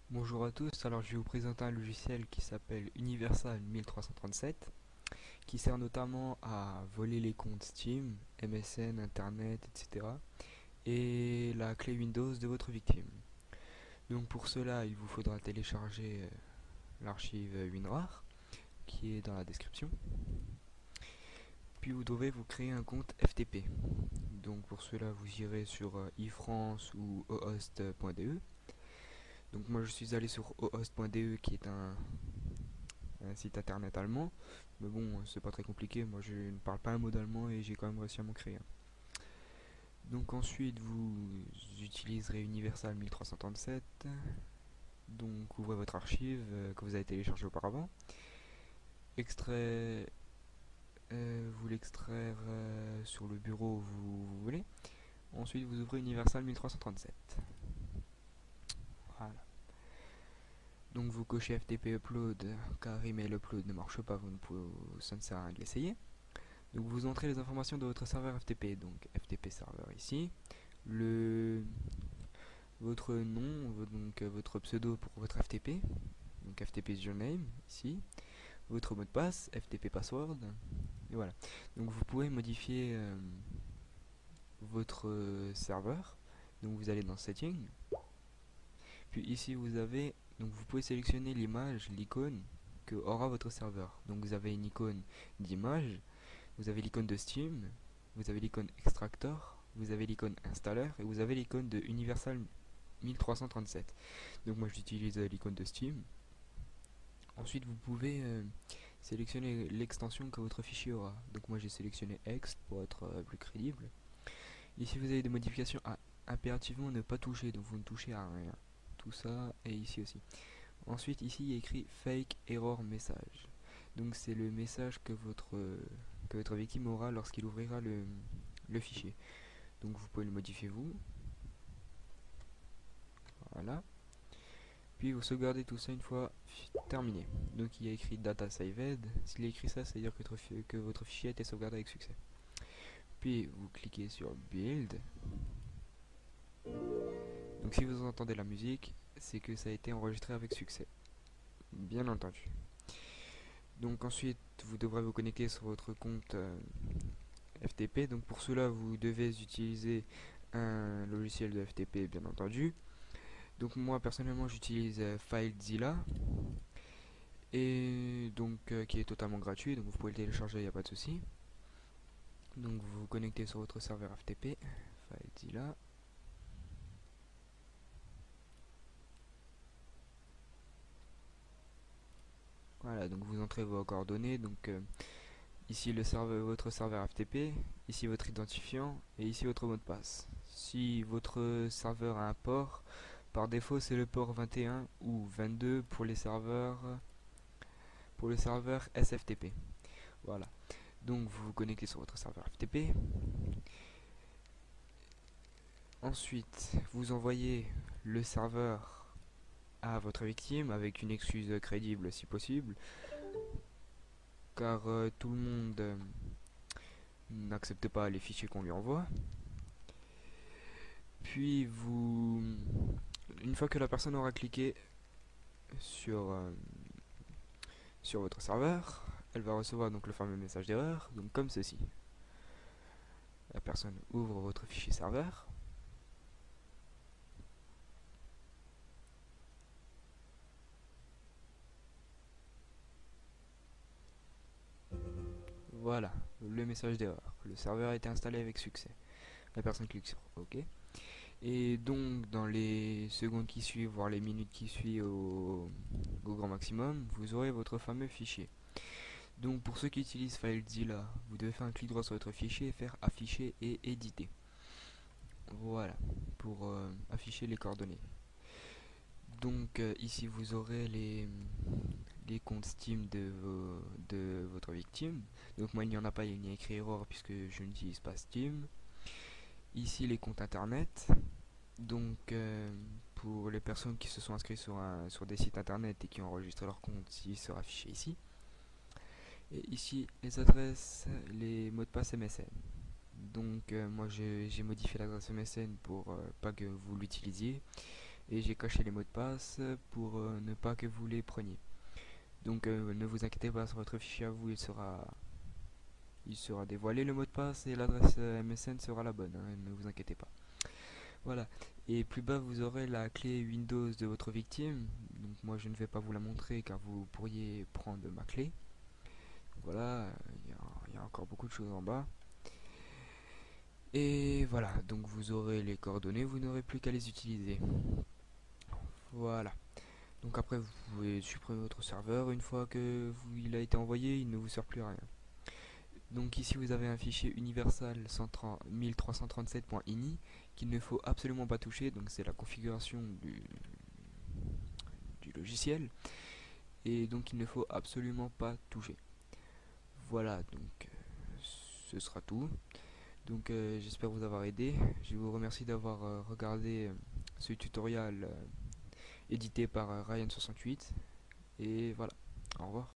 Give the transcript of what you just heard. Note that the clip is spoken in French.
Bonjour à tous, alors je vais vous présenter un logiciel qui s'appelle Universal 1337 qui sert notamment à voler les comptes Steam, MSN, Internet, etc. et la clé Windows de votre victime. Donc pour cela, il vous faudra télécharger l'archive WinRAR qui est dans la description. Puis vous devez vous créer un compte FTP. Donc pour cela, vous irez sur iFrance ou ohost.de. Donc moi je suis allé sur ohost.de qui est un site internet allemand. Mais bon, c'est pas très compliqué. Moi, je ne parle pas un mot d'allemand et j'ai quand même réussi à m'en créer un. Donc ensuite, vous utiliserez Universal 1337. Donc ouvrez votre archive que vous avez téléchargé auparavant. Extrait, vous l'extraire sur le bureau où vous voulez. Ensuite, vous ouvrez Universal 1337. Voilà. Donc vous cochez FTP Upload car Email Upload ne marche pas, ça ne sert à rien de l'essayer. Donc vous entrez les informations de votre serveur FTP, donc FTP serveur ici, le votre nom, donc votre pseudo pour votre FTP, donc FTP username ici, votre mot de passe, FTP password, et voilà. Donc vous pouvez modifier votre serveur, donc vous allez dans Settings, puis ici vous avez, donc vous pouvez sélectionner l'image, l'icône que aura votre serveur. Donc vous avez une icône d'image, vous avez l'icône de Steam, vous avez l'icône Extractor, vous avez l'icône Installer et vous avez l'icône de Universal 1337. Donc moi j'utilise l'icône de Steam. Ensuite vous pouvez sélectionner l'extension que votre fichier aura. Donc moi j'ai sélectionné Ext pour être plus crédible. Ici vous avez des modifications à impérativement ne pas toucher, donc vous ne touchez à rien. Tout ça et ici aussi. Ensuite ici il y a écrit Fake Error Message. Donc c'est le message que votre victime aura lorsqu'il ouvrira le fichier. Donc vous pouvez le modifier vous. Voilà. Puis vous sauvegardez tout ça une fois terminé. Donc il y a écrit Data Saved. S'il y a écrit ça, c'est à dire que votre fichier a été sauvegardé avec succès. Puis vous cliquez sur Build. Donc si vous entendez la musique, c'est que ça a été enregistré avec succès. Bien entendu. Donc ensuite, vous devrez vous connecter sur votre compte FTP. Donc pour cela, vous devez utiliser un logiciel de FTP, bien entendu. Donc moi personnellement, j'utilise FileZilla et donc qui est totalement gratuit. Donc vous pouvez le télécharger, il n'y a pas de souci. Donc vous vous connectez sur votre serveur FTP, FileZilla. Voilà, donc vous entrez vos coordonnées. Donc ici votre serveur FTP, ici votre identifiant et ici votre mot de passe. Si votre serveur a un port, par défaut c'est le port 21 ou 22 pour le serveur SFTP. Voilà. Donc vous vous connectez sur votre serveur FTP. Ensuite, vous envoyez le serveur à votre victime avec une excuse crédible si possible, car tout le monde n'accepte pas les fichiers qu'on lui envoie. Puis une fois que la personne aura cliqué sur, sur votre serveur, elle va recevoir donc le fameux message d'erreur, donc comme ceci. La personne ouvre votre fichier serveur. Voilà, le message d'erreur. Le serveur a été installé avec succès. La personne clique sur OK. Et donc, dans les secondes qui suivent, voire les minutes qui suivent au grand maximum, vous aurez votre fameux fichier. Donc, pour ceux qui utilisent FileZilla, vous devez faire un clic droit sur votre fichier et faire afficher et éditer. Voilà, pour afficher les coordonnées. Donc, ici, vous aurez les comptes Steam de votre victime. Donc, moi, il n'y en a pas, il y a écrit erreur puisque je n'utilise pas Steam. Ici, les comptes internet. Donc, pour les personnes qui se sont inscrites sur des sites internet et qui ont enregistré leur compte, il sera affiché ici. Et ici, les adresses, les mots de passe MSN. Donc, moi j'ai modifié l'adresse MSN pour pas que vous l'utilisiez et j'ai caché les mots de passe pour ne pas que vous les preniez. Donc ne vous inquiétez pas, sur votre fichier à vous, il sera dévoilé le mot de passe et l'adresse MSN sera la bonne, hein, ne vous inquiétez pas. Voilà. Et plus bas, vous aurez la clé Windows de votre victime. Donc moi, je ne vais pas vous la montrer car vous pourriez prendre ma clé. Voilà, il y a encore beaucoup de choses en bas. Et voilà, donc vous aurez les coordonnées, vous n'aurez plus qu'à les utiliser. Voilà. Donc après, vous pouvez supprimer votre serveur. Une fois que il a été envoyé, il ne vous sert plus à rien. Donc ici, vous avez un fichier universal 1337.ini qu'il ne faut absolument pas toucher. Donc c'est la configuration du logiciel. Et donc il ne faut absolument pas toucher. Voilà, donc ce sera tout. Donc j'espère vous avoir aidé. Je vous remercie d'avoir regardé ce tutoriel édité par Ryan68. Et voilà, au revoir.